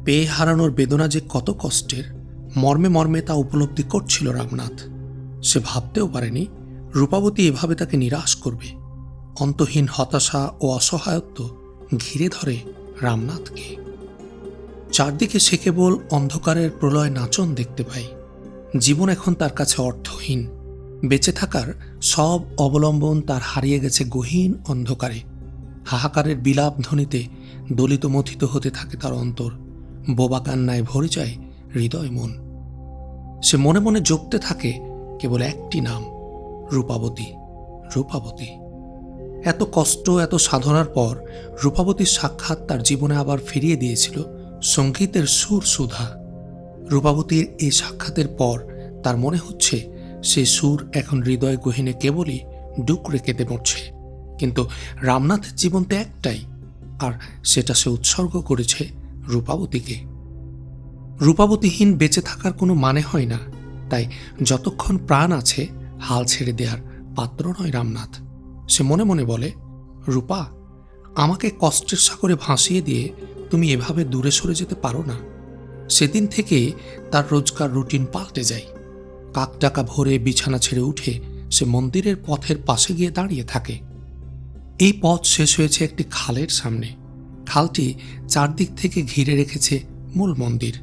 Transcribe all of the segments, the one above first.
পেয়ে হারানোর বেদনা যে কত কষ্টের, মর্মে মর্মে তা উপলব্ধি করছিল রামনাথ। সে ভাবতেও পারেনি রূপাবতী এভাবে তাকে নিরাশ করবে। অন্তহীন হতাশা ও অসহায়ত্ব ঘিরে ধরে রামনাথকে। চারদিকে সে কেবল অন্ধকারের প্রলয় নাচন দেখতে পায়। জীবন এখন তার কাছে অর্থহীন। বেঁচে থাকার সব অবলম্বন তার হারিয়ে গেছে গহীন অন্ধকারে। হাহাকারের বিলাপ ধ্বনিতে দলিত মথিত হতে থাকে তার অন্তর। বোবা কান্নায় ভরে যায় হৃদয় মন। সে মনে মনে জপতে থাকে কেবল একটি নাম, রূপাবতী, রূপাবতী। এত কষ্ট, এত সাধনার পর রূপাবতীর সাক্ষাৎ তার জীবনে আবার ফিরিয়ে দিয়েছিল সঙ্গীতের সুর সুধা। রূপাবতীর এই সাক্ষাতের পর তার মনে হচ্ছে সে সুর এখন হৃদয় গহীনে কেবলই ডুকরে কেঁদে মরছে। কিন্তু রামনাথের জীবন তো একটাই, আর সেটা সে উৎসর্গ করেছে রূপাবতীকে। রূপাবতীহীন বেঁচে থাকার কোনো মানে হয় না। তাই যতক্ষণ প্রাণ আছে হাল ছেড়ে দেওয়ার পাত্র নয় রামনাথ। সে মনে মনে বলে, রূপা, আমাকে কষ্টের সাগরে ভাসিয়ে দিয়ে তুমি এভাবে দূরে সরে যেতে পারো না। সেদিন থেকে তার রোজকার রুটিন পাল্টে যায়। কাকডাকা ভোরে বিছানা ছেড়ে উঠে সে মন্দিরের পথের পাশে গিয়ে দাঁড়িয়ে থাকে। এই পথ শেষ হয়েছে একটি খালের সামনে। খালটি চারদিক থেকে ঘিরে রেখেছে মূল মন্দির।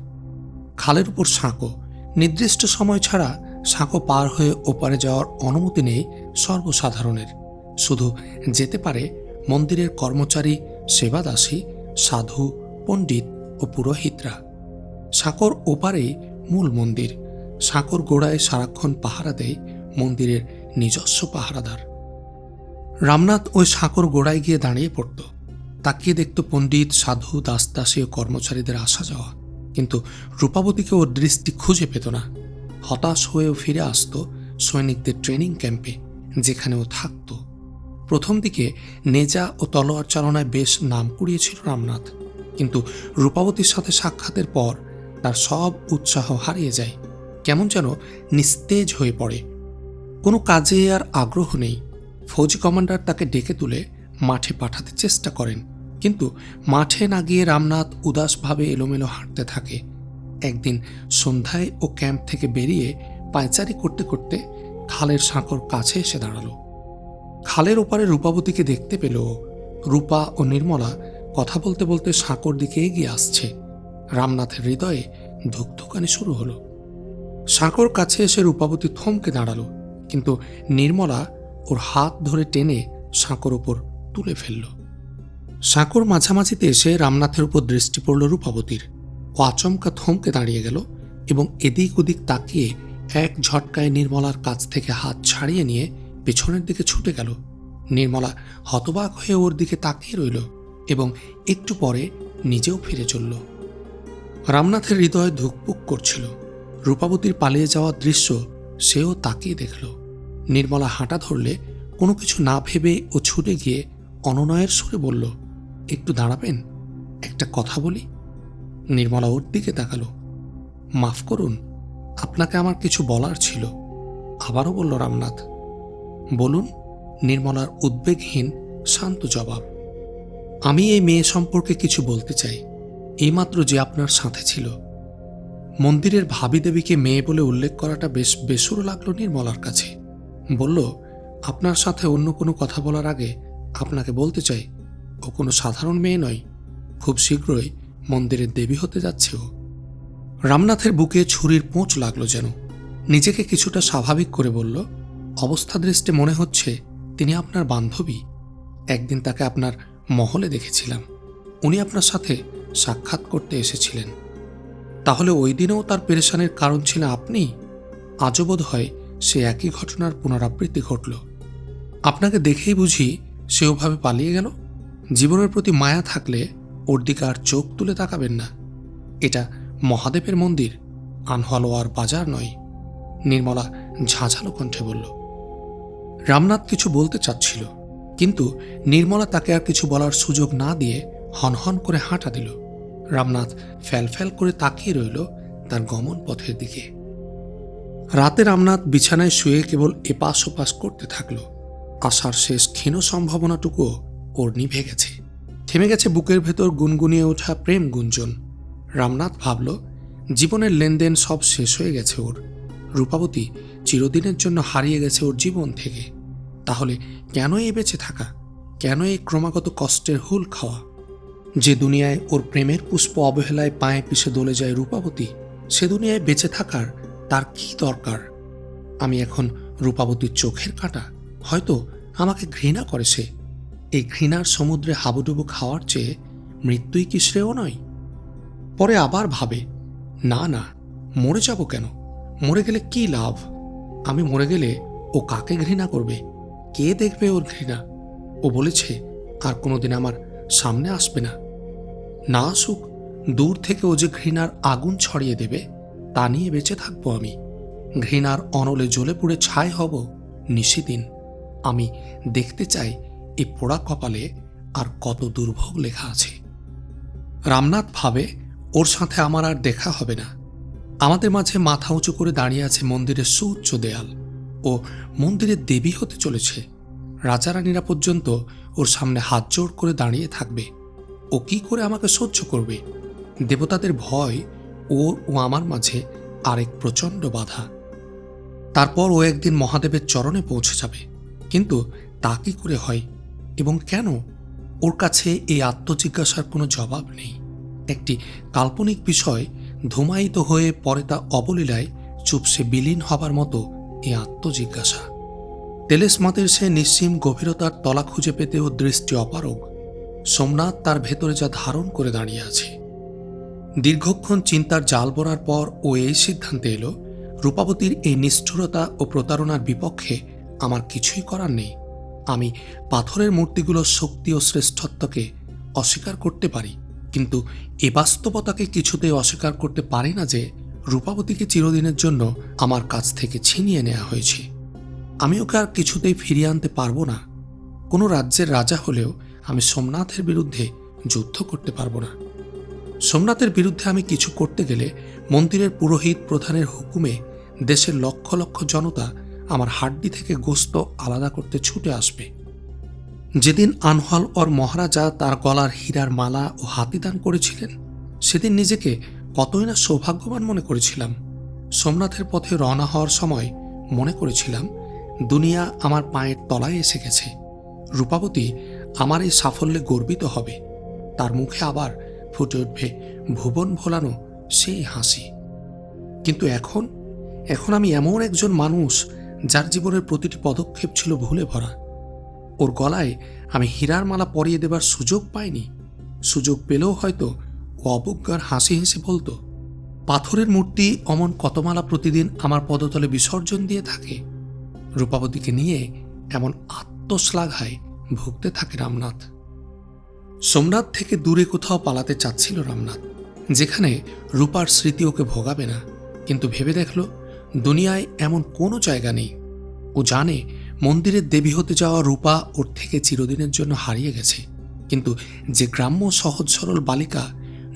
খালের উপর সাঁকো। নির্দিষ্ট সময় ছাড়া সাঁকো পার হয়ে ওপারে যাওয়ার অনুমতি নেই সর্বসাধারণের। শুধু যেতে পারে মন্দিরের কর্মচারী, সেবাদাসী, সাধু, পণ্ডিত ও পুরোহিতরা। সাঁকোর ওপারেই মূল মন্দির। সাঁকোর গোড়ায় সারাক্ষণ পাহারা দেয় মন্দিরের নিজস্ব পাহারাদার। রামনাথ ওই সাঁকোর গোড়ায় গিয়ে দাঁড়িয়ে পড়ত। তাকিয়ে দেখত পণ্ডিত, সাধু, দাসদাসী ও কর্মচারীদের আসা যাওয়া। কিন্তু রূপাবতীকে ওর দৃষ্টি খুঁজে পেত না। হতাশ হয়েও ফিরে আসত সৈনিকদের ট্রেনিং ক্যাম্পে, যেখানে ও থাকত। প্রথম দিকে নেজা ও তলোয়ার চালনায় বেশ নাম কুড়িয়েছিল রামনাথ। কিন্তু রূপাবতীর সাথে সাক্ষাতের পর তার সব উৎসাহ হারিয়ে যায়। কেমন যেন নিস্তেজ হয়ে পড়ে। কোনো কাজে আর আগ্রহ নেই। ফৌজি কমান্ডার তাকে ডেকে তুলে মাঠে পাঠাতে চেষ্টা করেন, কিন্তু মাঠে না গিয়ে রামনাথ উদাসভাবে এলোমেলো হাঁটতে থাকে। একদিন সন্ধ্যায় ও ক্যাম্প থেকে বেরিয়ে পায়চারি করতে করতে খালের সাঁকোর কাছে এসে দাঁড়ালো। খালের ওপারে রূপাবতীকে দেখতে পেল। রূপা ও নির্মলা কথা বলতে বলতে সাঁকোর দিকে এগিয়ে আসছে। রামনাথের হৃদয়ে ধুকধুকানি শুরু হলো। সাঁকোর কাছে এসে রূপাবতী থমকে দাঁড়ালো, কিন্তু নির্মলা ওর হাত ধরে টেনে সাঁকোর ওপর তুলে ফেলল। সাঁকোর মাঝামাঝিতে এসে রামনাথের উপর দৃষ্টি পড়ল রূপাবতীর। ও আচমকা থমকে দাঁড়িয়ে গেল এবং এদিক ওদিক তাকিয়ে এক ঝটকায় নির্মলার কাছ থেকে হাত ছাড়িয়ে নিয়ে পেছনের দিকে ছুটে গেল। নির্মলা হতবাক হয়ে ওর দিকে তাকিয়ে রইল এবং একটু পরে নিজেও ফিরে চলল। রামনাথের হৃদয় ধুকপুক করছিল। রূপাবতীর পালিয়ে যাওয়ার দৃশ্য সেও তাকিয়ে দেখল। নির্মলা হাঁটা ধরলে কোনো কিছু না ভেবে ও ছুটে গিয়ে অনুনয়ের সুরে বলল, একটু দাঁড়াবেন, একটা কথা বলি। নির্মলা ওর দিকে তাকালো। মাফ করুন, আপনাকে আমার কিছু বলার ছিল, আবারও বলল রামনাথ। বলুন। নির্মলার উদ্বেগহীন শান্ত জবাব। আমি এই মেয়ে সম্পর্কে কিছু বলতে চাই। এইমাত্র যে আপনার সাথে ছিল। মন্দিরের ভাবী দেবীকে মেয়ে বলে উল্লেখ করাটা বেশ বেসুরো লাগলো নির্মলার কাছে। বলল, আপনার সাথে অন্য কোনো কথা বলার আগে আপনাকে বলতে চাই, ও কোনো সাধারণ মেয়ে নয়। খুব শীঘ্রই মন্দিরের দেবী হতে যাচ্ছে ও। রামনাথের বুকে ছুরির পোঁচ লাগলো যেন। নিজেকে কিছুটা স্বাভাবিক করে বলল, অবস্থা দৃষ্টে মনে হচ্ছে তিনি আপনার বান্ধবী। একদিন তাকে আপনার মহলে দেখেছিলাম। উনি আপনার সাথে সাক্ষাৎ করতে এসেছিলেন। তাহলে ওই দিনেও তার পেরেশানির কারণ ছিল আপনি? আজও বোধ হয় সে একই ঘটনার পুনরাবৃত্তি ঘটল। আপনাকে দেখেই বুঝি সে ওভাবে পালিয়ে গেল। জীবনের প্রতি মায়া থাকলে ওর দিকে আর চোখ তুলে তাকাবেন না। এটা মহাদেবের মন্দির, আনহলোয়ার বাজার নয়। নির্মলা ঝাঁঝালো কণ্ঠে বলল। রামনাথ কিছু বলতে চাচ্ছিল, কিন্তু নির্মলা তাকে আর কিছু বলার সুযোগ না দিয়ে হনহন করে হাঁটা দিল। রামনাথ ফ্যালফ্যাল করে তাকিয়ে রইল তার গমন পথের দিকে। রাতে রামনাথ বিছানায় শুয়ে কেবল এপাশ ওপাশ করতে থাকল। আশার শেষ ক্ষীণ সম্ভাবনাটুকুও ওর নিভে গেছে। থেমে গেছে বুকের ভেতর গুনগুনিয়ে ওঠা প্রেম গুঞ্জন। রামনাথ ভাবল, জীবনের লেনদেন সব শেষ হয়ে গেছে ওর। রূপাবতী চিরদিনের জন্য হারিয়ে গেছে ওর জীবন থেকে। তাহলে কেন এই বেঁচে থাকা? কেন এই ক্রমাগত কষ্টের হুল খাওয়া? যে দুনিয়ায় ওর প্রেমের পুষ্প অবহেলায় পায়ে পিষে দলে যায় রূপাবতী, সে দুনিয়ায় বেঁচে থাকার তার কি দরকার? আমি এখন রূপাবতীর চোখের কাঁটা। হয়তো আমাকে ঘৃণা করে সে। এই ঘৃণার সমুদ্রে হাবুডুবু খাওয়ার চেয়ে মৃত্যুই কি শ্রেয় নয়? পরে আবার ভাবে, না না, মরে যাব কেন? মরে গেলে কি লাভ? আমি মরে গেলে ও কাকে ঘৃণা করবে? কে দেখবে ওর ঘৃণা? ও বলেছে আর কোনোদিন আমার সামনে আসবে না। না আসুক, দূর থেকে ও যে ঘৃণার আগুন ছড়িয়ে দেবে তা নিয়ে বেঁচে থাকবো আমি। ঘৃণার অনলে জ্বলে পুড়ে ছাই হব নিশিদিন। আমি দেখতে চাই এই পোড়া কপালে আর কত দুর্ভোগ লেখা আছে। রামনাথ ভাবে, ওর সাথে আমার আর দেখা হবে না। আমাদের মাঝে মাথা উঁচু করে দাঁড়িয়ে আছে মন্দিরের সুউচ্চ দেয়াল। ও মন্দিরের দেবী হতে চলেছে। রাজারানীরা পর্যন্ত ওর সামনে হাত জোড় করে দাঁড়িয়ে থাকবে। ও কি করে আমাকে সহ্য করবে? দেবতাদের ভয় ওর ও আমার মাঝে আরেক প্রচণ্ড বাধা। তারপর ও একদিন মহাদেবের চরণে পৌঁছে যাবে। কিন্তু তা কি করে হয় এবং কেন? ওর কাছে এই আত্মজিজ্ঞাসার কোনো জবাব নেই। একটি কাল্পনিক বিষয় ধূমায়িত হয়ে পরে তা অবলীলায় চুপসে বিলীন হবার মতো এই আত্মজিজ্ঞাসা। তেলেসমাতের সে নিঃসীম গভীরতার তলা খুঁজে পেতে ও দৃষ্টি অপারগ। সোমনাথ তার ভেতরে যা ধারণ করে দাঁড়িয়ে আছে। দীর্ঘক্ষণ চিন্তার জাল বোনার পর ও এই সিদ্ধান্তে এলো, রূপাবতীর এই নিষ্ঠুরতা ও প্রতারণার বিপক্ষে আমার কিছুই করার নেই। আমি পাথরের মূর্তিগুলোর শক্তি ও শ্রেষ্ঠত্বকে অস্বীকার করতে পারি, কিন্তু এ বাস্তবতাকে কিছুতেই অস্বীকার করতে পারি না যে রূপাবতীকে চিরদিনের জন্য আমার কাছ থেকে ছিনিয়ে নেওয়া হয়েছে। আমি ওকে আর কিছুতেই ফিরিয়ে আনতে পারবো না। কোনো রাজ্যের রাজা হলেও আমি সোমনাথের বিরুদ্ধে যুদ্ধ করতে পারবো না। সোমনাথের বিরুদ্ধে আমি কিছু করতে গেলে মন্দিরের পুরোহিত প্রধানের হুকুমে দেশের লক্ষ লক্ষ জনতা আমার হাড্ডি থেকে গোস্ত আলাদা করতে ছুটে আসবে। যেদিন আনহল ওর মহারাজা তার গলার হীরার মালা ও হাতিদান করেছিলেন, সেদিন নিজেকে কতই না সৌভাগ্যবান মনে করেছিলাম। সোমনাথের পথে রওনা হওয়ার সময় মনে করেছিলাম দুনিয়া আমার পায়ের তলায় এসে গেছে। রূপাবতী আমার এই সাফল্যে গর্বিত হবে। তার মুখে আবার ফুটে উঠবে ভুবন ভোলানো সেই হাসি। কিন্তু এখন আমি এমন একজন মানুষ যার জীবনের প্রতিটি পদক্ষেপ ছিল ভুলে ভরা। ওর গলায় আমি হীরার মালা পরিয়ে দেবার সুযোগ পাইনি। সুযোগ পেলেও হয়তো ও অবজ্ঞার হাসি হেসে বলতো, পাথরের মূর্তি অমন কত মালা প্রতিদিন আমার পদতলে বিসর্জন দিয়ে থাকে। রূপাবতীকে নিয়ে এমন আত্মশ্লাঘায় ভুগতে থাকে রামনাথ। সোমনাথ থেকে দূরে কোথাও পালাতে চাচ্ছিল রামনাথ, যেখানে রূপার স্মৃতি ওকে ভোগাবে না। কিন্তু ভেবে দেখল দুনিয়ায় এমন কোনো জায়গা নেই। ও জানে মন্দিরের দেবী হতে যাওয়া রূপা ওর থেকে চিরদিনের জন্য হারিয়ে গেছে। কিন্তু যে গ্রাম্য সহজ সরল বালিকা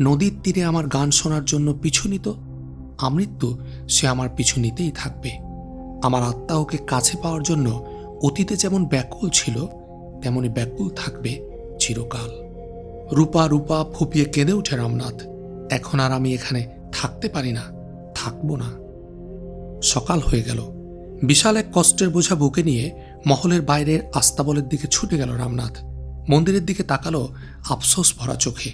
নদীর তীরে আমার গান শোনার জন্য পিছু নিত, আমৃত্যু সে আমার পিছু নিতেই থাকবে। আমার আত্মা ওকে কাছে পাওয়ার জন্য অতীতে যেমন ব্যাকুল ছিল, তেমনি ব্যাকুল থাকবে চিরকাল। রূপা রূপা ফুপিয়ে কেঁদে ওঠে রামনাথ। এখন আর আমি এখানে থাকতে পারি না, থাকবো না। সকাল হয়ে গেল। বিশাল এক কষ্টের বোঝা বুকে নিয়ে মহলের বাইরের আস্তাবলের দিকে ছুটে গেল রামনাথ। মন্দিরের দিকে তাকালো আফসোস ভরা চোখে।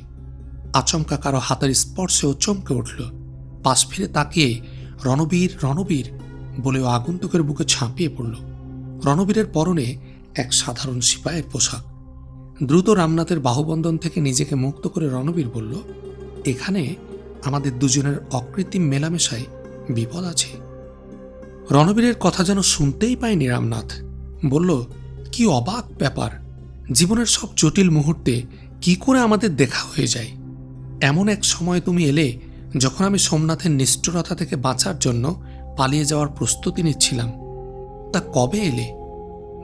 আচমকা কারো হাতের স্পর্শেও চমকে উঠল। পাশ ফিরে তাকিয়ে রণবীর রণবীর বলেও আগন্তুকের বুকে ঝাঁপিয়ে পড়ল। রণবীরের পরনে এক সাধারণ সিপাহের পোশাক। দ্রুত রামনাথের বাহুবন্ধন থেকে নিজেকে মুক্ত করে রণবীর বলল, এখানে আমাদের দুজনের অকৃত্রিম মেলামেশায় বিপদ আছে। রণবীরের কথা যেন শুনতেই পায়নি রামনাথ। বলল, কি অবাক ব্যাপার! জীবনের সব জটিল মুহূর্তে কি করে আমাদের দেখা হয়ে যায়। এমন এক সময় তুমি এলে যখন আমি সোমনাথের নিষ্ঠুরতা থেকে বাঁচার জন্য পালিয়ে যাওয়ার প্রস্তুতি নিচ্ছিলাম। তা কবে এলে?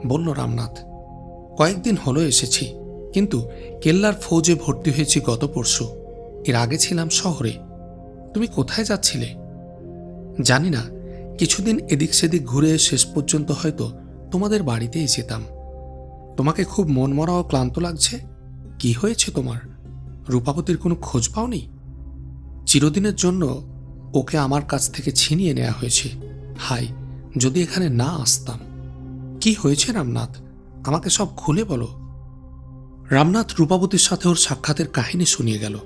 বলল রামনাথ। কয়েকদিন হলো এসেছি, কিন্তু কেল্লার ফৌজে ভর্তি হয়েছি গত পরশু। এর আগে ছিলাম শহরে। তুমি কোথায় যাচ্ছিলে? জানি না, কিছুদিন এদিক সেদিক ঘুরে শেষ পর্যন্ত হয়তো তোমাদের বাড়িতেই যেতাম। তোমাকে খুব মনমরা ও ক্লান্ত লাগছে। কি হয়েছে তোমার? রূপাবতীর কোনো খোঁজ পাওনি? চিরদিনের জন্য ওকে আমার কাছ থেকে ছিনিয়ে নেওয়া হয়েছে। হাই, যদি এখানে না আসতাম। কি হয়েছে রামনাথ, আমাকে সব খুলে বলো। রামনাথ রূপাবতীর সাথে ওর সাক্ষাতের কাহিনী শুনিয়ে গেল।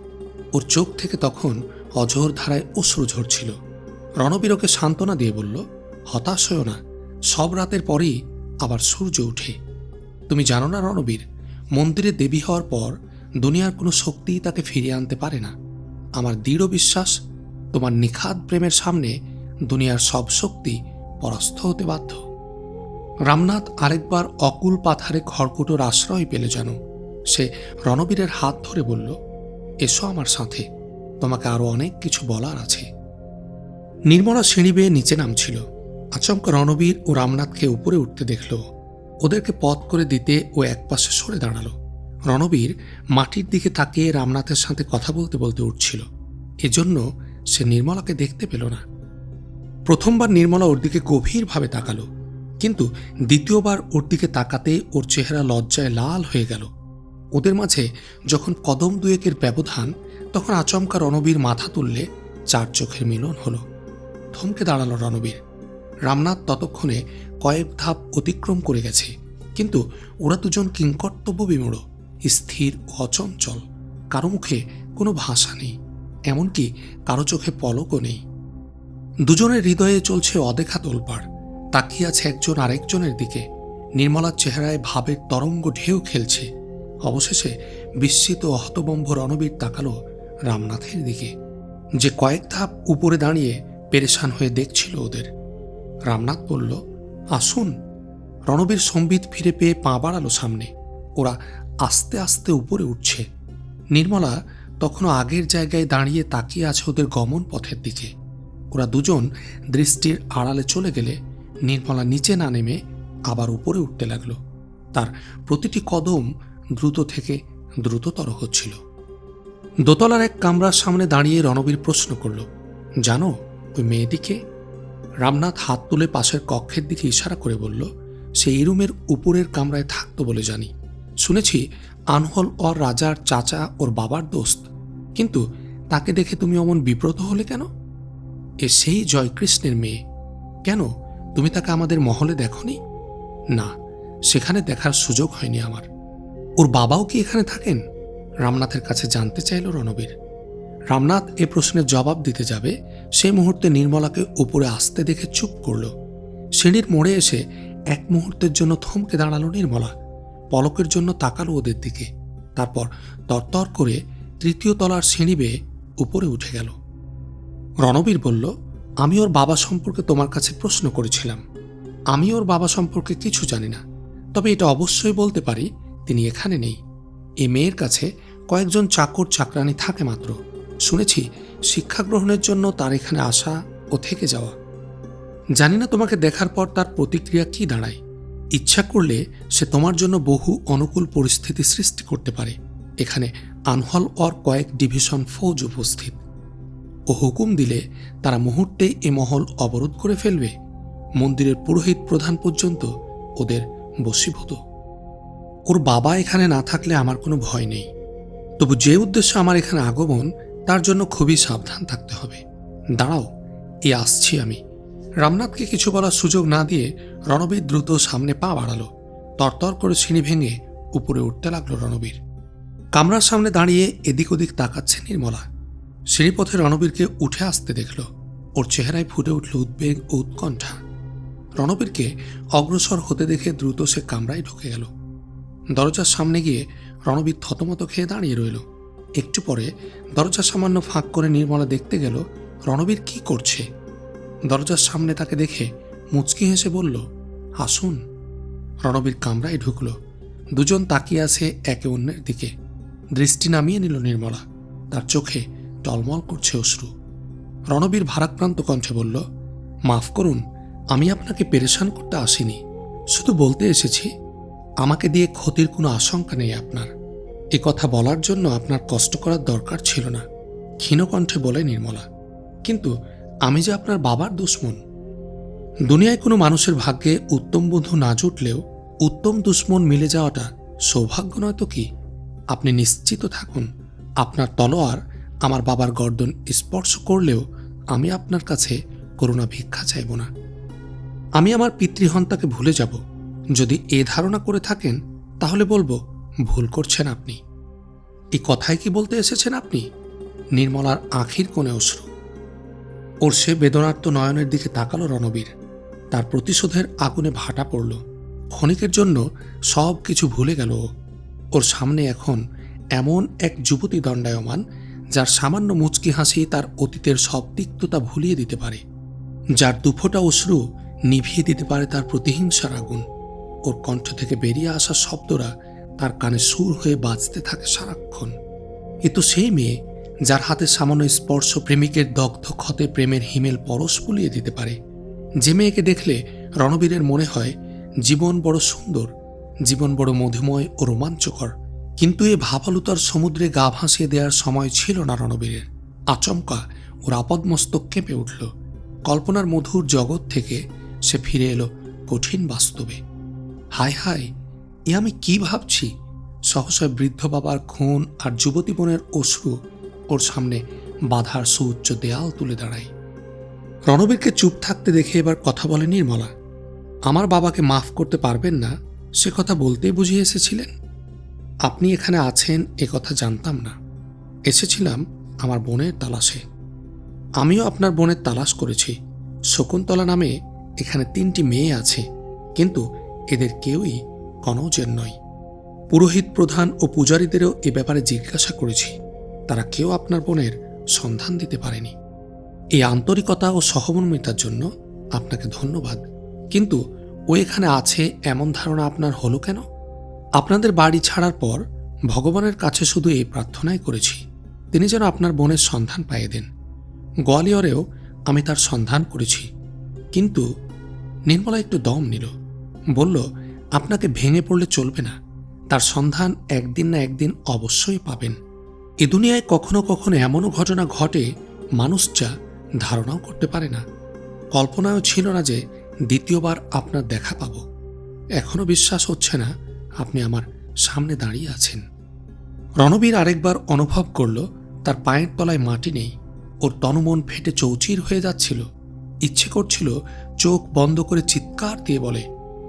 ওর চোখ থেকে তখন অঝোর ধারায় অশ্রু ঝরছিল। রণবীর ওকে সান্ত্বনা দিয়ে বলল, হতাশ হও না, সব রাতের পরেই আবার সূর্য ওঠে। তুমি জানো না রণবীর, মন্দিরে দেবী হওয়ার পর দুনিয়ার কোনো শক্তিই তাকে ফিরিয়ে আনতে পারে না। আমার দৃঢ় বিশ্বাস, তোমার নিখাদ প্রেমের সামনে দুনিয়ার সব শক্তি পরাস্ত হতে বাধ্য। রামনাথ আরেকবার অকুল পাথারে খড়কুটোর আশ্রয় পেলে যেন। সে রণবীরের হাত ধরে বলল, এসো আমার সাথে, তোমাকে আরো অনেক কিছু বলার আছে। নির্মলা সিঁড়ি বেয়ে নিচে নামছিল। আচমকা রণবীর ও রামনাথকে উপরে উঠতে দেখল। ওদেরকে পথ করে দিতে ও একপাশে সরে দাঁড়ালো। রণবীর মাটির দিকে তাকিয়ে রামনাথের সাথে কথা বলতে বলতে উঠছিল। এজন্য সে নির্মলাকে দেখতে পেল না। প্রথমবার নির্মলা ওর দিকে গভীরভাবে তাকালো, কিন্তু দ্বিতীয়বার ওর দিকে তাকাতে ওর চেহারা লজ্জায় লাল হয়ে গেল। ওদের মাঝে যখন কদম দুয়েকের ব্যবধান, তখন আচমকা রণবীর মাথা তুললে 4 চোখের মিলন হলো। থমকে দাঁড়ালো রণবীর। রামনাথ ততক্ষণে কয়েক ধাপ অতিক্রম করে গেছে, কিন্তু ওরা দুজন কিংকর্তব্য বিমূঢ়, স্থির ও অচঞ্চল। কারো মুখে কোনো ভাষা নেই, এমনকি কারো চোখে পলকও নেই। দুজনের হৃদয়ে চলছে অদেখা তোলপাড়। তাকিয়ে আছে একজন আরেকজনের দিকে। নির্মলার চেহারায় ভাবের তরঙ্গ ঢেউ খেলছে। অবশেষে বিস্মিত ও হতবম্ব রণবীর তাকালো রামনাথের দিকে, যে কয়েক ধাপ উপরে দাঁড়িয়ে পেরেশান হয়ে দেখছিল ওদের। রামনাথ বলল, আসুন। রণবীর সম্বিত ফিরে পেয়ে পা বাড়ালো সামনে। ওরা আস্তে আস্তে উপরে উঠছে। নির্মলা তখনও আগের জায়গায় দাঁড়িয়ে তাকিয়ে আছে ওদের গমন পথের দিকে। ওরা দুজন দৃষ্টির আড়ালে চলে গেলে নির্মলা নিচে না নেমে আবার উপরে উঠতে লাগলো। তার প্রতিটি কদম দ্রুত থেকে দ্রুততর হচ্ছিল। দোতলার এক কামরার সামনে দাঁড়িয়ে রণবীর প্রশ্ন করল, জানো ওই মেয়েটিকে? রামনাথ হাত তুলে পাশের কক্ষের দিকে ইশারা করে বলল, সে এই রুমের উপরের কামরায় থাকতো বলে জানি। শুনেছি আনহল ওর রাজার চাচা ওর বাবার দোস্ত। কিন্তু তাকে দেখে তুমি অমন বিব্রত হলে কেন? এ সেই জয়কৃষ্ণের মেয়ে। কেন তুমি তাকে আমাদের মহলে দেখনি? না, সেখানে দেখার সুযোগ হয়নি আমার। ওর বাবাও কি এখানে থাকেন? রামনাথের কাছে জানতে চাইল রণবীর। রামনাথ এ প্রশ্নের জবাব দিতে যাবে, সেই মুহূর্তে নির্মলাকে উপরে আসতে দেখে চুপ করল। সিঁড়ির মোড়ে এসে এক মুহূর্তের জন্য থমকে দাঁড়ালো নির্মলা। পলকের জন্য তাকালো ওদের দিকে। তারপর তরতর করে 3য় তলার সিঁড়ি বেয়ে উপরে উঠে গেল। রণবীর বলল, আমি ওর বাবা সম্পর্কে তোমার কাছে প্রশ্ন করেছিলাম। আমি ওর বাবা সম্পর্কে কিছু জানি না, তবে এটা অবশ্যই বলতে পারি তিনি এখানে নেই। এই মেয়ের কাছে কয়েকজন চাকর চাকরানি থাকে মাত্র। শুনেছি শিক্ষা গ্রহণের জন্য তার এখানে আসা ও থেকে যাওয়া। জানি না তোমাকে দেখার পর তার প্রতিক্রিয়া কি দাঁড়ায়। ইচ্ছা করলে সে তোমার জন্য বহু অনুকূল পরিস্থিতি সৃষ্টি করতে পারে। এখানে আনহল ওর কয়েক ডিভিশন ফৌজ উপস্থিত। ও হুকুম দিলে তারা মুহূর্তে এ মহল অবরোধ করে ফেলবে। মন্দিরের পুরোহিত প্রধান পর্যন্ত ওদের বশীভূত। ওর বাবা এখানে না থাকলে আমার কোনো ভয় নেই, তবু যে উদ্দেশ্যে আমার এখানে আগমন তার জন্য খুবই সাবধান থাকতে হবে। দাঁড়াও, আসছি আমি। রামনাথকে কিছু বলার সুযোগ না দিয়ে রণবীর দ্রুত সামনে পা বাড়ালো। তরতর করে সিঁড়ি ভেঙে উপরে উঠতে লাগলো রণবীর। কামরার সামনে দাঁড়িয়ে এদিক ওদিক তাকাচ্ছে নির্মলা। সিঁড়িপথে রণবীরকে উঠে আসতে দেখল। ওর চেহারায় ফুটে উঠল উদ্বেগ ও উৎকণ্ঠা। রণবীরকে অগ্রসর হতে দেখে দ্রুত সে কামরায় ঢুকে গেল। দরজার সামনে গিয়ে রণবীর থতমত খেয়ে দাঁড়িয়ে রইল। একটু পরে দরজা সামান্য ফাঁক করে নির্মলা দেখতে গেল রণবীর কি করছে। দরজার সামনে তাকে দেখে মুচকি হেসে বলল, আসুন। রণবীর কামরায় ঢুকল। দুজন তাকিয়ে আছে একে অন্যের দিকে। দৃষ্টি নামিয়ে নিল নির্মলা। তার চোখে টলমল করছে অশ্রু। রণবীর ভারাক্রান্ত কণ্ঠে বলল, মাফ করুন, আমি আপনাকে পেরেশান করতে আসিনি। শুধু বলতে এসেছি, আমাকে দিয়ে ক্ষতির কোনো আশঙ্কা নেই আপনার। এ কথা বলার জন্য আপনার কষ্ট করার দরকার ছিল না, ক্ষীণ কণ্ঠে বলে নির্মলা। কিন্তু আমি যে আপনার বাবার দুশ্মন। দুনিয়ায় কোনো মানুষের ভাগ্যে উত্তম বন্ধু না জুটলেও উত্তম দুশ্মন মিলে যাওয়াটা সৌভাগ্য নয় তো কি? আপনি নিশ্চিত থাকুন, আপনার তলোয়ার আমার বাবার গর্দন স্পর্শ করলেও আমি আপনার কাছে করুণা ভিক্ষা চাইব না। আমি আমার পিতৃহন্তাকে ভুলে যাব। যদি এ ধারণা করে থাকেন তাহলে বলবো ভুল করছেন আপনি। এই কথাই কি বলতে এসেছেন আপনি? নির্মলার আঁখির কোণে অশ্রু। ওর সে বেদনার্ত নয়নের দিকে তাকালো রণবীর। তার প্রতিশোধের আগুনে ভাটা পড়ল। ক্ষণিকের জন্য সব কিছু ভুলে গেল ও। ওর সামনে এখন এমন এক যুবতী দণ্ডায়মান, যার সামান্য মুচকি হাসি তার অতীতের সব তিক্ততা ভুলিয়ে দিতে পারে, যার দুফোঁটা অশ্রু নিভিয়ে দিতে পারে তার প্রতিহিংসার আগুন। ওর কণ্ঠ থেকে বেরিয়ে আসা শব্দরা তার কানে সুর হয়ে বাজতে থাকে সারাক্ষণ। এ তো সেই মেয়ে যার হাতে সামান্য স্পর্শ প্রেমিকের দগ্ধ ক্ষতে প্রেমের হিমেল পরশ বুলিয়ে দিতে পারে। যে মেয়েকে দেখলে রণবীরের মনে হয় জীবন বড় সুন্দর, জীবন বড় মধুময় ও রোমাঞ্চকর। কিন্তু এ ভাবালুতার সমুদ্রে গা ভাসিয়ে দেওয়ার সময় ছিল না রণবীরের। আচমকা ওর আপদমস্তক কেঁপে উঠল। কল্পনার মধুর জগৎ থেকে সে ফিরে এলো কঠিন বাস্তবে। হায় হায়, এ আমি কি ভাবছি? সহসা বৃদ্ধ বাবার খুন আর যুবতী বোনের অশ্রু ওর সামনে বাধার সুউচ্চ দেয়াল তুলে দাঁড়ায়। রণবীরকে চুপ থাকতে দেখে এবার কথা বলে নির্মলা। আমার বাবাকে মাফ করতে পারবেন না সে কথা বলতেই বুঝিয়ে এসেছিলেন? আপনি এখানে আছেন এ কথা জানতাম না। এসেছিলাম আমার বোনের তালাশে। আমিও আপনার বোনের তালাশ করেছি। শকুন্তলা নামে এখানে 3টি মেয়ে আছে, কিন্তু এদের কেউই কনৌজের নয়। পুরোহিত প্রধান ও পূজারীদেরও এ ব্যাপারে জিজ্ঞাসা করেছি, তারা কেউ আপনার বোনের সন্ধান দিতে পারেনি। এই আন্তরিকতা ও সহমর্মিতার জন্য আপনাকে ধন্যবাদ। কিন্তু ও এখানে আছে এমন ধারণা আপনার হলো কেন? আপনাদের বাড়ি ছাড়ার পর ভগবানের কাছে শুধু এই প্রার্থনাই করেছি, তিনি যেন আপনার বোনের সন্ধান পাইয়ে দেন। গোয়ালিয়রেও আমি তার সন্ধান করেছি, কিন্তু নির্মলা একটু দম নিল। বলল, আপনাকে ভেঙে পড়লে চলবে না। তার সন্ধান একদিন না একদিন অবশ্যই পাবেন। এ দুনিয়ায় কখনো কখনো এমনও ঘটনা ঘটে মানুষ যা ধারণাও করতে পারে না। কল্পনাও ছিল না যে দ্বিতীয়বার আপনার দেখা পাব। এখনো বিশ্বাস হচ্ছে না আপনি আমার সামনে দাঁড়িয়ে আছেন। রণবীর আরেকবার অনুভব করল তার পায়ের তলায় মাটি নেই। ওর তনুমন ফেটে চৌচির হয়ে যাচ্ছিল। ইচ্ছে করছিল চোখ বন্ধ করে চিৎকার দিয়ে বলে,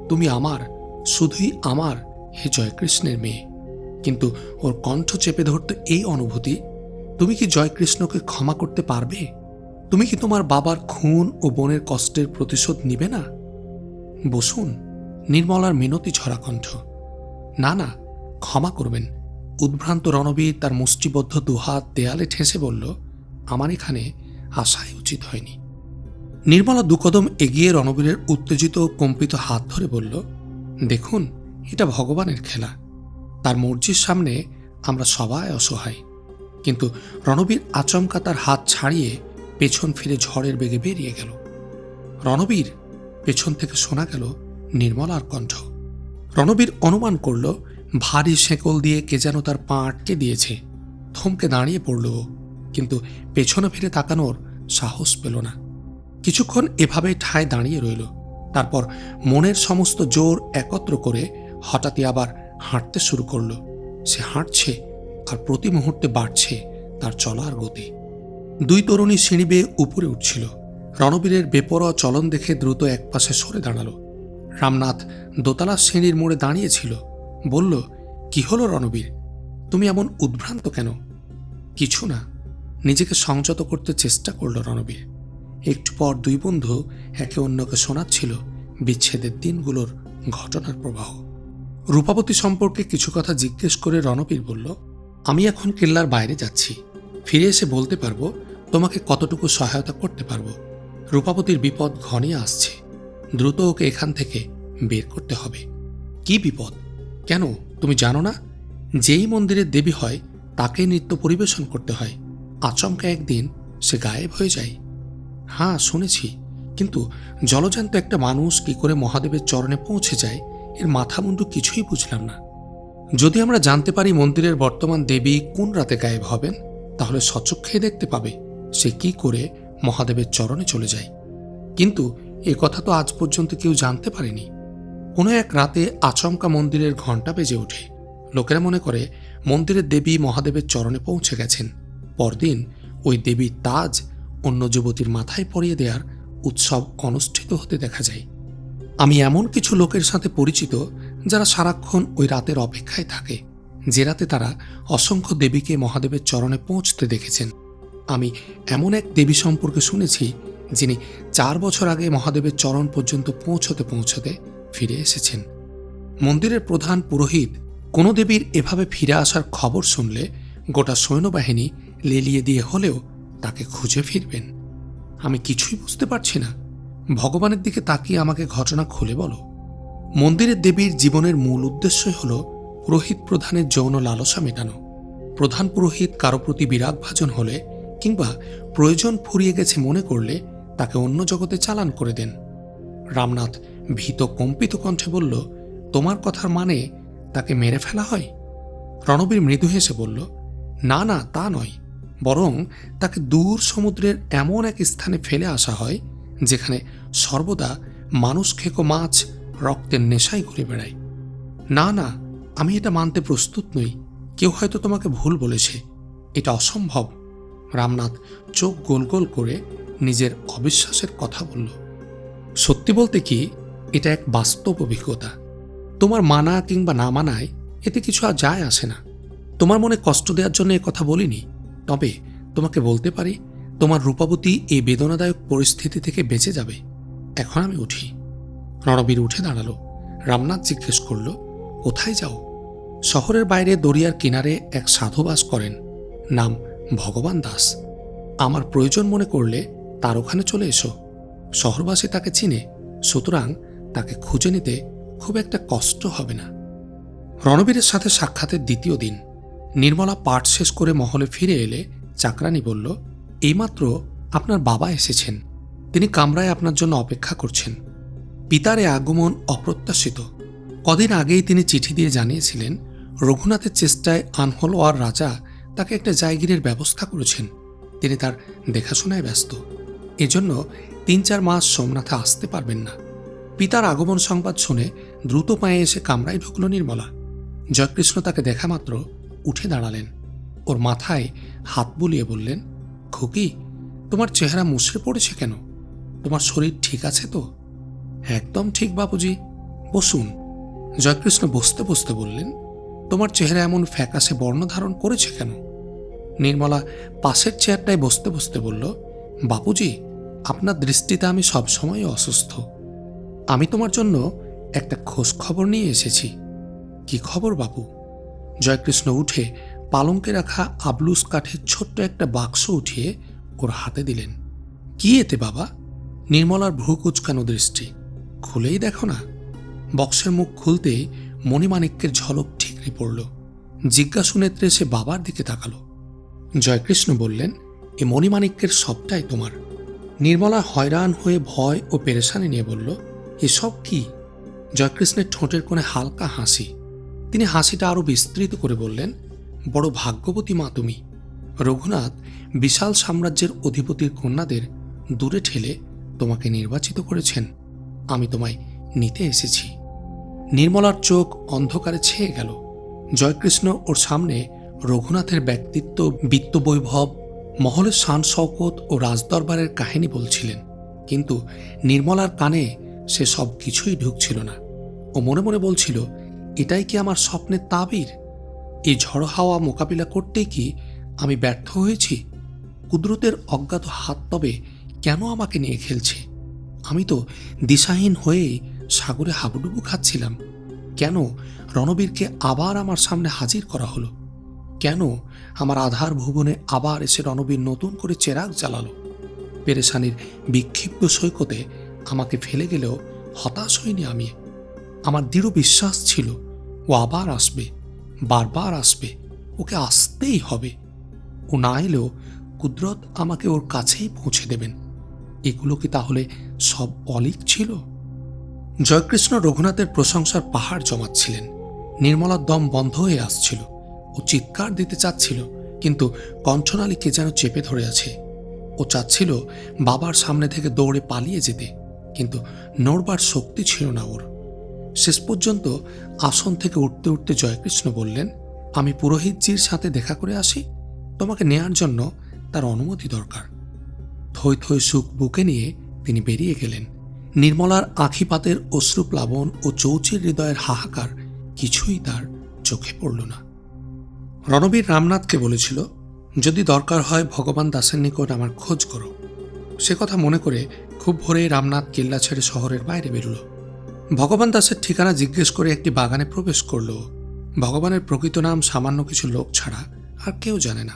তুমি আমার, শুধুই আমার, হে জয়কৃষ্ণের মেয়ে। কিন্তু ওর কণ্ঠ চেপে ধরত এই অনুভূতি, তুমি কি জয়কৃষ্ণকে ক্ষমা করতে পারবে? তুমি কি তোমার বাবার খুন ও বোনের কষ্টের প্রতিশোধ নিবে না? বসুন। নির্মলার মিনতি ঝরা কণ্ঠ। না না, ক্ষমা করবেন। উদ্ভ্রান্ত রণবীর তার মুষ্টিবদ্ধ দুহাত দেয়ালে ঠেসে বলল, আমার এখানে আসাই উচিত হয়নি। নির্মলা দুকদম এগিয়ে রণবীরের উত্তেজিত ও কম্পিত হাত ধরে বলল, দেখুন, এটা ভগবানের খেলা। তার মর্জির সামনে আমরা সবাই অসহায়। কিন্তু রণবীর আচমকা তার হাত ছাড়িয়ে পেছন ফিরে ঝড়ের বেগে বেরিয়ে গেল। রণবীর, পেছন থেকে শোনা গেল নির্মলার কণ্ঠ। রণবীর অনুমান করল ভারী শেকল দিয়ে কে যেন তার পা আটকে দিয়েছে। থমকে দাঁড়িয়ে পড়ল, কিন্তু পেছনে ফিরে তাকানোর সাহস পেল না। কিছুক্ষণ এভাবে ঠায় দাঁড়িয়ে রইল। তারপর মনের সমস্ত জোর একত্র করে হঠাৎই আবার হাঁটতে শুরু করল। সে হাঁটছে আর প্রতি মুহূর্তে বাড়ছে তার চলার গতি। 2 তরুণী সিঁড়ি বেয়ে উপরে উঠছিল। রণবীরের বেপরোয়া চলন দেখে দ্রুত একপাশে সরে দাঁড়াল। রামনাথ দোতলার সিঁড়ির মোড়ে দাঁড়িয়েছিল। বলল, কি হলো রণবীর, তুমি এমন উদ্ভ্রান্ত কেন? কিছু না, নিজেকে সংযত করতে চেষ্টা করল রণবীর। একটু পর 2 বন্ধু একে অন্যকে শোনাচ্ছিল বিচ্ছেদের দিনগুলোর ঘটনার প্রবাহ। রূপাবতী সম্পর্কে কিছু কথা জিজ্ঞেস করে রণবীর বলল, আমি এখন কেল্লার বাইরে যাচ্ছি। ফিরে এসে বলতে পারবো তোমাকে কতটুকু সহায়তা করতে পারবো। রূপাবতীর বিপদ ঘনিয়ে আসছে। দ্রুত ওকে এখান থেকে বের করতে হবে। কি বিপদ? কেন, তুমি জানো না? যেই মন্দিরের দেবী হয় তাকেই নৃত্য পরিবেশন করতে হয়। আচমকা একদিন সে গায়েব হয়ে যায়। হ্যাঁ, শুনেছি, কিন্তু জলজান্ত একটা মানুষ কি করে মহাদেবের চরণে পৌঁছে যায় এর মাথামুন্ডু কিছুই বুঝলাম না। যদি আমরা জানতে পারি মন্দিরের বর্তমান দেবী কোন রাতে গায়েব হবেন, তাহলে স্বচক্ষে দেখতে পাবে সে কি করে মহাদেবের চরণে চলে যায়। কিন্তু এ কথা তো আজ পর্যন্ত কেউ জানতে পারেনি। কোনো এক রাতে আচমকা মন্দিরের ঘণ্টা বেজে ওঠে। লোকেরা মনে করে মন্দিরের দেবী মহাদেবের চরণে পৌঁছে গেছেন। পরদিন ওই দেবীর তাজ অন্য যুবতীর মাথায় পরিয়ে দেওয়ার উৎসব অনুষ্ঠিত হতে দেখা যায়। আমি এমন কিছু লোকের সাথে পরিচিত যারা সারাক্ষণ ওই রাতের অপেক্ষায় থাকে, যে রাতে তারা অসংখ্য দেবীকে মহাদেবের চরণে পৌঁছতে দেখেছেন। আমি এমন এক দেবী সম্পর্কে শুনেছি যিনি 4 বছর আগে মহাদেবের চরণ পর্যন্ত পৌঁছতে পৌঁছতে ফিরে এসেছেন। মন্দিরের প্রধান পুরোহিত কোনো দেবীর এভাবে ফিরে আসার খবর শুনলে গোটা সৈন্যবাহিনী লেলিয়ে দিয়ে হলেও তাকে খুঁজে ফিরবেন। আমি কিছুই বুঝতে পারছি না। ভগবানের দিকে তাকিয়ে আমাকে ঘটনা খুলে বলো। মন্দিরের দেবীর জীবনের মূল উদ্দেশ্যই হল পুরোহিত প্রধানের যৌন লালসা মেটানো। প্রধান পুরোহিত কারো প্রতি বিরাগভাজন হলে কিংবা প্রয়োজন ফুরিয়ে গেছে মনে করলে তাকে অন্য জগতে চালান করে দেন। রামনাথ ভীত কম্পিত কণ্ঠে বলল, তোমার কথার মানে তাকে মেরে ফেলা হয়? রণবীর মৃদু হেসে বলল, না না, তা নয়, বরং তাকে দূর সমুদ্রের এমন এক স্থানে ফেলে আসা হয় যেখানে সর্বদা মানুষ খেকো মাছ রক্তের নেশায় ঘুরে বেড়ায়। না না, আমি এটা মানতে প্রস্তুত নই। কেউ হয়তো তোমাকে ভুল বলেছে, এটা অসম্ভব। রামনাথ চোখ গোল গোল করে নিজের অবিশ্বাসের কথা বলল, সত্যি বলতে কি, এটা এক বাস্তব অভিজ্ঞতা। তোমার মানা কিংবা না মানায় এতে কিছু আর যায় আসে না। তোমার মনে কষ্ট দেওয়ার জন্য এ কথা বলিনি। তবে তোমাকে বলতে পারি, তোমার রূপাবতী এই বেদনাদায়ক পরিস্থিতি থেকে বেঁচে যাবে। এখন আমি উঠি। রণবীর উঠে দাঁড়ালো। রামনাথ জিজ্ঞেস করল, কোথায় যাও? শহরের বাইরে দরিয়ার কিনারে এক সাধু বাস করেন, নাম ভগবান দাস। আমার প্রয়োজন মনে করলে তার ওখানে চলে এসো। শহরবাসী তাকে চিনে, সুতরাং তাকে খুঁজে নিতে খুব একটা কষ্ট হবে না। রণবীরের সাথে সাক্ষাতের দ্বিতীয় দিন। নির্মলা পাঠ শেষ করে মহলে ফিরে এলে চাকরানী বলল, এইমাত্র আপনার বাবা এসেছেন। তিনি কামরায় আপনার জন্য অপেক্ষা করছেন। পিতার এ আগমন অপ্রত্যাশিত। কদিন আগেই তিনি চিঠি দিয়ে জানিয়েছিলেন রঘুনাথের চেষ্টায় আনহলওয়ার রাজা তাকে একটা জায়গিরের ব্যবস্থা করেছেন। তিনি তার দেখাশোনায় ব্যস্ত, এজন্য 3-4 মাস সোমনাথে আসতে পারবেন না। পিতার আগমন সংবাদ শুনে দ্রুত পায়ে এসে কামরায় ঢুকল নির্মলা। জয়কৃষ্ণ তাকে দেখা মাত্র উঠে দাঁড়ালেন। ওর মাথায় হাত বুলিয়ে বললেন, খুকি, তোমার চেহারা মুছড়ে পড়েছে কেন? তোমার শরীর ঠিক আছে তো? একদম ঠিক বাবুজি, বসুন। জয়কৃষ্ণ বসতে বসতে বললেন, তোমার চেহারা এমন ফ্যাকাশে বর্ণ ধারণ করেছে কেন? নির্মলা পাশের চেয়ারটায় বসতে বসতে বলল, বাপুজি, আপনার দৃষ্টিতে আমি সবসময় অসুস্থ। আমি তোমার জন্য একটা খোঁজ খবর নিয়ে এসেছি। কি খবর বাপু? জয়কৃষ্ণ উঠে পালঙ্কে রাখা আবলুস কাঠের ছোট্ট একটা বাক্স উঠিয়ে ওর হাতে দিলেন। কি এতে বাবা? নির্মলার ভ্রু কুচকানো দৃষ্টি। খুলেই দেখো না। বক্সের মুখ খুলতেই মণিমাণিক্যের ঝলক ঠিকরে পড়ল। জিজ্ঞাসু নেত্রে সে বাবার দিকে তাকালো। জয়কৃষ্ণ বললেন, এ মণিমাণিক্যের সবটাই তোমার। নির্মলা হয়রান হয়ে ভয় ও পেরেশানি নিয়ে বলল, এসব কি? জয়কৃষ্ণের ঠোঁটের কোণে হালকা হাসি। তিনি হাসিটা আরও বিস্তৃত করে বললেন, বড় ভাগ্যবতী মা তুমি। রঘুনাথ বিশাল সাম্রাজ্যের অধিপতির কন্যাদের দূরে ঠেলে তোমাকে নির্বাচিত করেছেন। আমি তোমায় নিতে এসেছি। নির্মলার চোখ অন্ধকারে ছেয়ে গেল। জয়কৃষ্ণ ওর সামনে রঘুনাথের ব্যক্তিত্ব, বিত্তবৈভব, মহলের শান শওকত ও রাজদরবারের কাহিনী বলছিলেন, কিন্তু নির্মলার কানে সে সব কিছুই ঢুকছিল না। ও মনে মনে বলছিল, এটাই কি আমার স্বপ্নের তাবির? এই ঝড়ো হাওয়া মোকাবিলা করতেই কি আমি ব্যর্থ হয়েছি? কুদরতের অজ্ঞাত হাত তবে কেন আমাকে নিয়ে খেলছে? আমি তো দিশাহীন হয়েই সাগরে হাবুডুবু খাচ্ছিলাম। কেন রণবীরকে আবার আমার সামনে হাজির করা হলো? কেন আমার আধার ভুবনে আবার এসে রণবীর নতুন করে চেরাগ জ্বালালো? পেরেশানির বিক্ষিপ্ত সৈকতে আমাকে ফেলে গেলেও হতাশ হইনি আমি। আমার দৃঢ় বিশ্বাস ছিল ও আবার আসবে, বারবার আসবে। ওকে আসতেই হবে। ও না এলেও কুদরত আমাকে ওর কাছেই পৌঁছে দেবেন। এগুলো কি তাহলে সব অলীক ছিল? জয়কৃষ্ণ রঘুনাথের প্রশংসার পাহাড় জমাচ্ছিলেন। নির্মলার দম বন্ধ হয়ে আসছিল। ও চিৎকার দিতে চাচ্ছিল, কিন্তু কণ্ঠনালীকে যেন চেপে ধরে আছে। ও চাচ্ছিল বাবার সামনে থেকে দৌড়ে পালিয়ে যেতে, কিন্তু নড়বার শক্তি ছিল না ওর। শেষ পর্যন্ত আসন থেকে উঠতে উঠতে জয়কৃষ্ণ বললেন, আমি পুরোহিতজির সাথে দেখা করে আসি, তোমাকে নেয়ার জন্য তার অনুমতি দরকার। থই থই সুখ বুকে নিয়ে তিনি বেরিয়ে গেলেন। নির্মলার আঁখিপাতের অশ্রুপ্লাবন ও চৌচির হৃদয়ের হাহাকার কিছুই তার চোখে পড়ল না। রণবীর রামনাথকে বলেছিল, যদি দরকার হয় ভগবান দাসের নিকট আমার খোঁজ করো। সে কথা মনে করে খুব ভোরেই রামনাথ কেল্লা ছেড়ে শহরের বাইরে বেরোল। ভগবান দাসের ঠিকানা জিজ্ঞেস করে একটি বাগানে প্রবেশ করল। ভগবানের প্রকৃত নাম সামান্য কিছু লোক ছাড়া আর কেউ জানে না।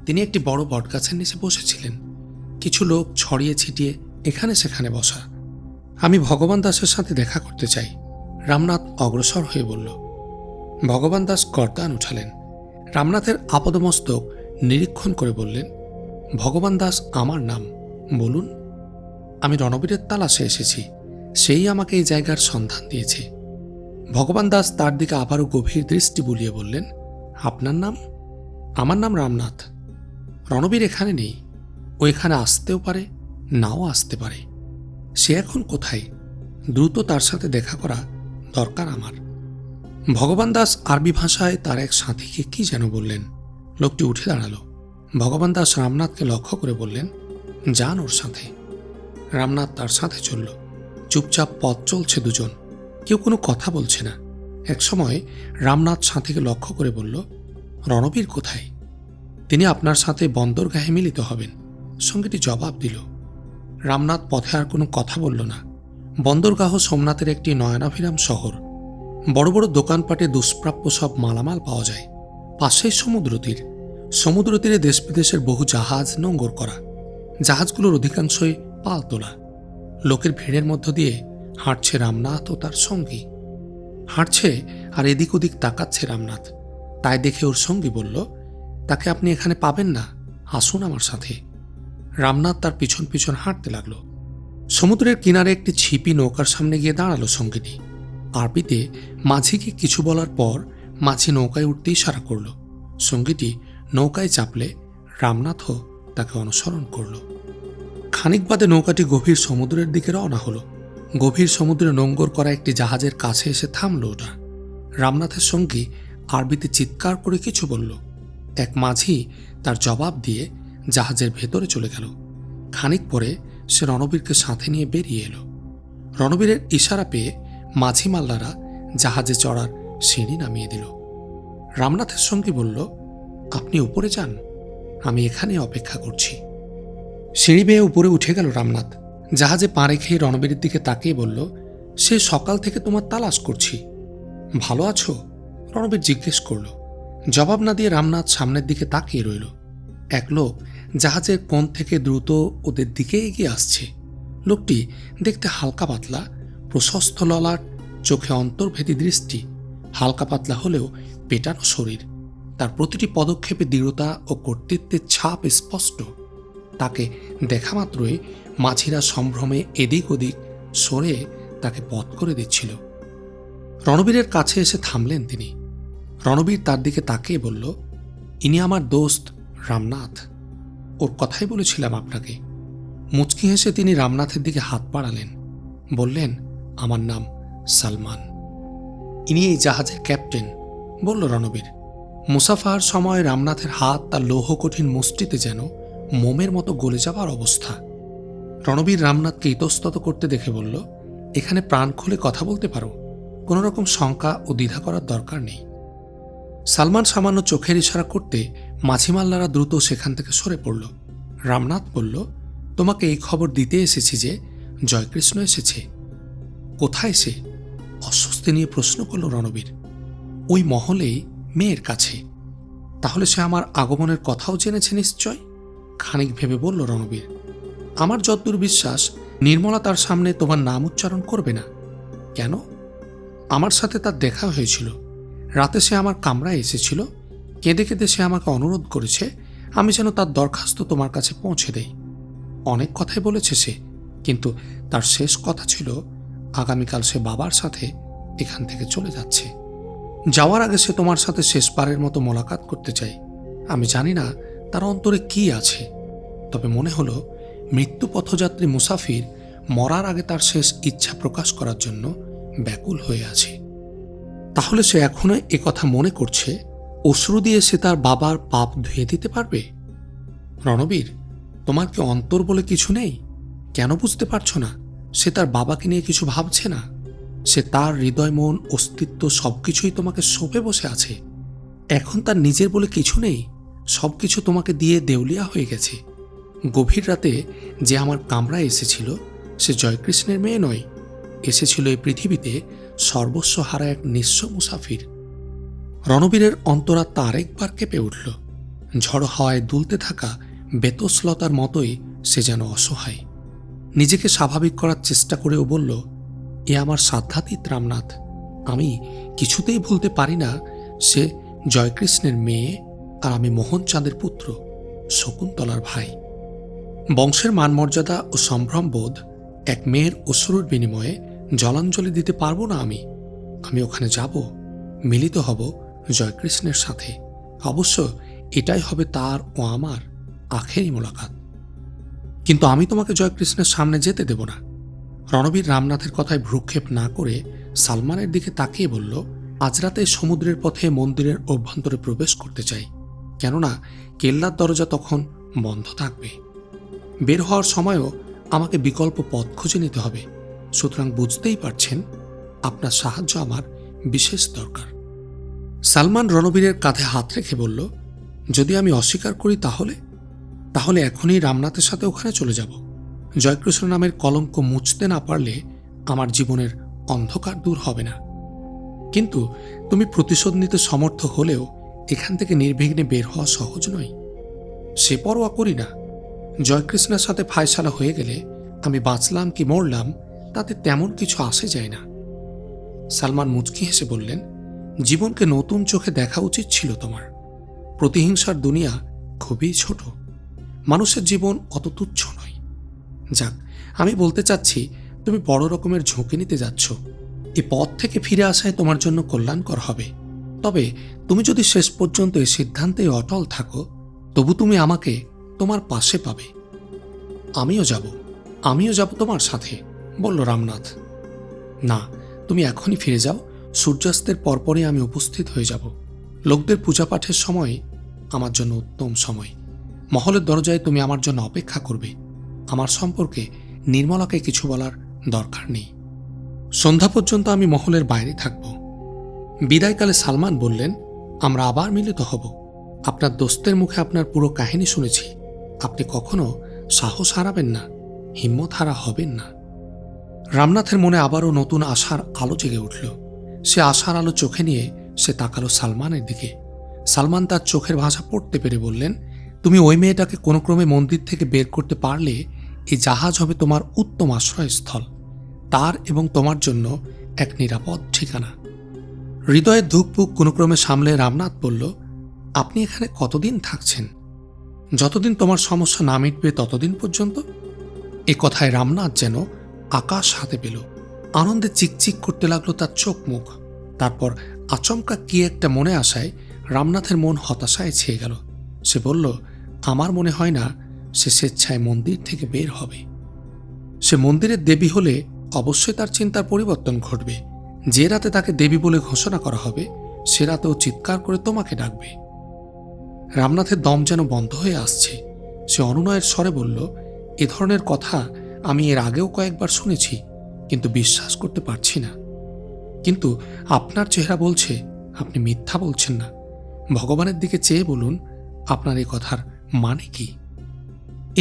তিনি একটি বড় বটগাছের নিচে বসেছিলেন। কিছু লোক ছড়িয়ে ছিটিয়ে এখানে সেখানে বসা। আমি ভগবান দাসের সাথে দেখা করতে চাই, রামনাথ অগ্রসর হয়ে বলল। ভগবান দাস গর্দান উঠালেন। রামনাথের আপাদমস্তক নিরীক্ষণ করে বললেন, ভগবান দাস আমার নাম, বলুন। আমি রণবীরের তালাশে এসেছি, সেই আমাকে এই জায়গার সন্ধান দিয়েছে। ভগবান দাস তার দিকে আবারও গভীর দৃষ্টি বুলিয়ে বললেন, আপনার নাম? আমার নাম রামনাথ। রণবীর এখানে নেই। ও এখানে আসতেও পারে, নাও আসতে পারে। সে এখন কোথায়? দ্রুত তার সাথে দেখা করা দরকার আমার। ভগবান দাস আরবি ভাষায় তার এক সাথীকে কি যেন বললেন। লোকটি উঠে দাঁড়ালো। ভগবান দাস রামনাথকে লক্ষ্য করে বললেন, যান ওর সাথে। রামনাথ তার সাথে চলল। চুপচাপ পথ চলছে দুজন, কেউ কোনো কথা বলছে না। একসময় রামনাথ সাথীকে লক্ষ্য করে বলল, রণবীর কোথায়? তিনি আপনার সাথে বন্দরগাহে মিলিত হবেন, সঙ্গীটি জবাব দিল। রামনাথ পথে আর কোনো কথা বলল না। বন্দরগাহ সোমনাথের একটি নয়নাভিরাম শহর। বড় বড় দোকানপাটে দুষ্প্রাপ্য সব মালামাল পাওয়া যায়। পাশেই সমুদ্র তীর। সমুদ্র তীরে দেশ বিদেশের বহু জাহাজ নোঙ্গর করা। জাহাজগুলোর অধিকাংশই পাল তোলা। লোকের ভিড়ের মধ্য দিয়ে হাঁটছে রামনাথ ও তার সঙ্গী। হাঁটছে আর এদিক ওদিক তাকাচ্ছে রামনাথ। তাই দেখে ওর সঙ্গী বলল, তাকে আপনি এখানে পাবেন না, আসুন আমার সাথে। রামনাথ তার পিছন পিছন হাঁটতে লাগল। সমুদ্রের কিনারে একটি ছিপি নৌকার সামনে গিয়ে দাঁড়ালো সঙ্গীটি। আরবিতে মাঝিকে কিছু বলার পর মাঝি নৌকায় উঠতে ইশারা করল। সঙ্গীটি নৌকায় চাপলে রামনাথও তাকে অনুসরণ করল। খানিক বাদে নৌকাটি গভীর সমুদ্রের দিকে রওনা হলো। গভীর সমুদ্রে নোঙ্গর করা একটি জাহাজের কাছে এসে থামল ওটা। রামনাথের সঙ্গী আরবিতে চিৎকার করে কিছু বলল। এক মাঝি তার জবাব দিয়ে জাহাজের ভেতরে চলে গেল। খানিক পরে সে রণবীরকে সাথে নিয়ে বেরিয়ে এলো। রণবীরের ইশারা পেয়ে মাঝি মাল্লারা জাহাজে চড়ার সিঁড়ি নামিয়ে দিল। রামনাথের সঙ্গী বলল, আপনি উপরে যান, আমি এখানে অপেক্ষা করছি। সিঁড়ি বেয়ে উপরে উঠে গেল রামনাথ। জাহাজে পা রেখে রণবীরের দিকে তাকিয়ে বলল, সে সকাল থেকে তোমার তালাশ করছি, ভালো আছো? রণবীর জিজ্ঞেস করল। জবাব না দিয়ে রামনাথ সামনের দিকে তাকিয়ে রইল। এক লোক জাহাজের কোণ থেকে দ্রুত ওদের দিকে এগিয়ে আসছে। লোকটি দেখতে হালকা পাতলা, প্রশস্ত ললাট, চোখে অন্তর্ভেদী দৃষ্টি, হালকা পাতলা হলেও পেটানো শরীর। তার প্রতিটি পদক্ষেপে দৃঢ়তা ও কর্তৃত্বের ছাপ স্পষ্ট। তাকে দেখা মাত্রই মাঝিরা সম্ভ্রমে এদিক ওদিক সরে তাকে পথ করে দিচ্ছিল। রণবীরের কাছে এসে থামলেন তিনি। রণবীর তার দিকে তাকিয়ে বলল, ইনি আমার দোস্ত রামনাথ। ওর কথাই বলেছিলাম আপনাকে। মুচকি হেসে তিনি রামনাথের দিকে হাত বাড়ালেন। বললেন, আমার নাম সালমান। ইনি এই জাহাজের ক্যাপ্টেন, বলল রণবীর। মুসাফার সময় রামনাথের হাত তার লৌহ কঠিন মুষ্টিতে যেন মোমের মতো গলে যাবার অবস্থা। রণবীর রামনাথকে ইতস্তত করতে দেখে বলল, এখানে প্রাণ খুলে কথা বলতে পারো, কোনো রকম শঙ্কা ও দ্বিধা করার দরকার নেই। সালমান সামান্য চোখের ইশারা করতে মাঝিমাল্লারা দ্রুত সেখান থেকে সরে পড়ল। রামনাথ বলল, তোমাকে এই খবর দিতে এসেছি যে জয়কৃষ্ণ এসেছে। কোথায় সে? অস্বস্তি নিয়ে প্রশ্ন করল রণবীর। ওই মহলেই, মেয়ের কাছে। তাহলে সে আমার আগমনের কথাও জেনেছে নিশ্চয়, খানিক ভেবে বলল রণবীর। আমার যতদূর বিশ্বাস, নির্মলা তার সামনে তোমার নাম উচ্চারণ করবে না। কেন? আমার সাথে তার দেখা হয়েছিল। রাতে সে আমার কামরায় এসেছিল। কেঁদে কেঁদে সে আমাকে অনুরোধ করেছে আমি যেন তার দরখাস্ত তোমার কাছে পৌঁছে দেই। অনেক কথাই বলেছে সে, কিন্তু তার শেষ কথা ছিল আগামীকাল সে বাবার সাথে এখান থেকে চলে যাচ্ছে। যাওয়ার আগে সে তোমার সাথে শেষবারের মতো মোলাকাত করতে চাই। আমি জানি না তার অন্তরে কি আছে, তবে মনে হলো মৃত্যু পথযাত্রী মুসাফির মরার আগে তার শেষ ইচ্ছা প্রকাশ করার জন্য ব্যাকুল হয়ে আছে। তাহলে সে এখনো কথা মনে করছে অশ্রু দিয়ে সে তার বাবার পাপ ধুয়ে দিতে পারবে? রণবীর, তোমার কি অন্তর বলে কিছু নেই? কেন বুঝতে পারছো না সে তার বাবাকে নিয়ে কিছু ভাবছে না? সে তার হৃদয়, মন, অস্তিত্ব সবকিছুই তোমাকে সঁপে বসে আছে। এখন তার নিজের বলে কিছু নেই, সবকিছু তোমাকে দিয়ে দেউলিয়া হয়ে গেছে। গভীর রাতে যে আমার কামরায় এসেছিল সে জয়কৃষ্ণের মেয়ে নয়, এসেছিল এই পৃথিবীতে সর্বস্ব হারা এক নিঃস্ব মুসাফির। রণবীরের অন্তরাত্মা আরেকবার কেঁপে উঠল। ঝড় হাওয়ায় দুলতে থাকা বেতসলতার মতোই সে যেন অসহায়। নিজেকে স্বাভাবিক করার চেষ্টা করেও বলল, এ আমার সাধ্যাতীত রামনাথ। আমি কিছুতেই ভুলতে পারি না সে জয়কৃষ্ণের মেয়ে আর আমি মোহনচাঁদের পুত্র, শকুন্তলার ভাই। বংশের মানমর্যাদা ও সম্ভ্রমবোধ এক মেয়ের অশ্রুর বিনিময়ে জলাঞ্জলি দিতে পারবো না। আমি ওখানে যাব, মিলিত হব জয়কৃষ্ণের সাথে। অবশ্য এটাই হবে তার ও আমার আখেরি মোলাকাত। কিন্তু আমি তোমাকে জয়কৃষ্ণের সামনে যেতে দেব না। রণবীর রামনাথের কথায় ভ্রুক্ষেপ না করে সালমানের দিকে তাকিয়ে বলল, আজ রাতে সমুদ্রের পথে মন্দিরের অভ্যন্তরে প্রবেশ করতে চাই, কেননা কেল্লার দরজা তখন বন্ধ থাকবে। বের হওয়ার সময়ও আমাকে বিকল্প পথ খুঁজে নিতে হবে। সুতরাং বুঝতেই পারছেন আপনার সাহায্য আমার বিশেষ দরকার। সালমান রণবীরের কাঁধে হাত রেখে বলল, যদি আমি অস্বীকার করি তাহলে এখনই রামনাথের সাথে ওখানে চলে যাব। জয়কৃষ্ণ নামের কলঙ্ক মুছতে না পারলে আমার জীবনের অন্ধকার দূর হবে না। কিন্তু তুমি প্রতিশোধ নিতে সমর্থ হলেও এখান থেকে নির্বিঘ্নে বের হওয়া সহজ নয়। সে পরোয়া করি না। জয়কৃষ্ণের সাথে ফায়সালা হয়ে গেলে আমি বাঁচলাম কি মরলাম তাতে তেমন কিছু আসে যায় না। সালমান মুচকি হেসে বললেন, জীবনকে নতুন চোখে দেখা উচিত ছিল তোমার। প্রতিহিংসার দুনিয়া খুবই ছোট, মানুষের জীবন অত তুচ্ছ নয়। যাক, আমি বলতে চাচ্ছি তুমি বড় রকমের ঝুঁকি নিতে যাচ্ছ। এই পথ থেকে ফিরে আসায় তোমার জন্য কল্যাণকর হবে। তবে তুমি যদি শেষ পর্যন্ত এই সিদ্ধান্তে অটল থাকো, তবু তুমি আমাকে তোমার পাশে পাবে। আমিও যাব তোমার সাথে, বলল রামনাথ। না, তুমি এখনই ফিরে যাও। সূর্যাস্তের পরপরই আমি উপস্থিত হয়ে যাব। লোকদের পূজাপাঠের সময় আমার জন্য উত্তম সময়। মহলের দরজায় তুমি আমার জন্য অপেক্ষা করবে। আমার সম্পর্কে নির্মলাকে কিছু বলার দরকার নেই। সন্ধ্যা পর্যন্ত আমি মহলের বাইরে থাকব। বিদায়কালে সালমান বললেন, আমরা আবার মিলিত হব। আপনার দোস্তের মুখে আপনার পুরো কাহিনী শুনেছি। আপনি কখনো সাহস হারাবেন না, হিম্মত হারা হবেন না। রামনাথের মনে আবারও নতুন আশার আলো জেগে উঠল। সে আশার আলো চোখে নিয়ে সে তাকালো সালমানের দিকে। সালমান তার চোখের ভাষা পড়তে পেরে বললেন, তুমি ওই মেয়েটাকে কোনো ক্রমে মন্দির থেকে বের করতে পারলে এই জাহাজ হবে তোমার উত্তম আশ্রয়স্থল, তার এবং তোমার জন্য এক নিরাপদ ঠিকানা। হৃদয়ের ধুকপুক কোনো ক্রমে সামলে রামনাথ বলল, আপনি এখানে কতদিন থাকছেন? যতদিন তোমার সমস্যা না মিটবে ততদিন পর্যন্ত। এ কথায় রামনাথ যেন আকাশ হাতে পেল। আনন্দে চিকচিক করতে লাগলো তার চোখ মুখ। তারপর আচমকা কি একটা মনে আসায় রামনাথের মন হতাশায় ছেয়ে গেল। সে বলল, আমার মনে হয় না সে স্বেচ্ছায় মন্দির থেকে বের হবে। সে মন্দিরের দেবী হলে অবশ্যই তার চিন্তার পরিবর্তন ঘটবে। যে রাতে তাকে দেবী বলে ঘোষণা করা হবে সে রাতেও চিৎকার করে তোমাকে ডাকবে। রামনাথের দম যেন বন্ধ হয়ে আসছে। সে অনুনয়ের স্বরে বলল, এ ধরনের কথা আমি এর আগেও কয়েকবার শুনেছি, কিন্তু বিশ্বাস করতে পারছি না। কিন্তু আপনার চেহারা বলছে আপনি মিথ্যা বলছেন না। ভগবানের দিকে চেয়ে বলুন, আপনার এই কথার মানে কি?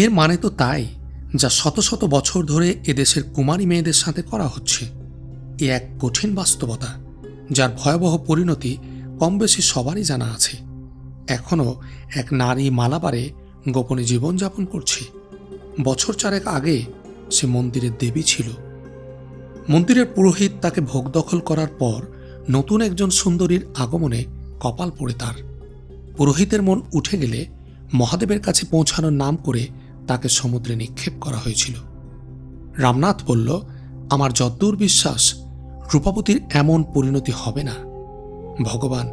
এর মানে তো তাই যা শত শত বছর ধরে এদেশের কুমারী মেয়েদের সাথে করা হচ্ছে। এ এক কঠিন বাস্তবতা, যার ভয়াবহ পরিণতি কম বেশি সবারই জানা আছে। এখনও এক নারী মালাবারে গোপনে জীবনযাপন করছে। বছর চারেক আগে সে মন্দিরের দেবী ছিল। মন্দিরের পুরোহিত তাকে ভোগ দখল করার পর নতুন একজন সুন্দরীর আগমনে কপাল পড়ে তার। পুরোহিতের মন উঠে গেলে মহাদেবের কাছে পৌঁছানোর নাম করে তাকে সমুদ্রে নিক্ষেপ করা হয়েছিল। রামনাথ বলল, আমার যদ্দূর বিশ্বাস রূপাবতীর এমন পরিণতি হবে না। ভগবান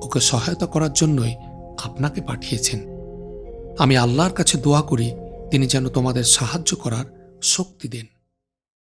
ওকে সহায়তা করার জন্যই আপনাকে পাঠিয়েছেন। আমি আল্লাহর কাছে দোয়া করি তিনি যেন তোমাদের সাহায্য করার শক্তি দেন।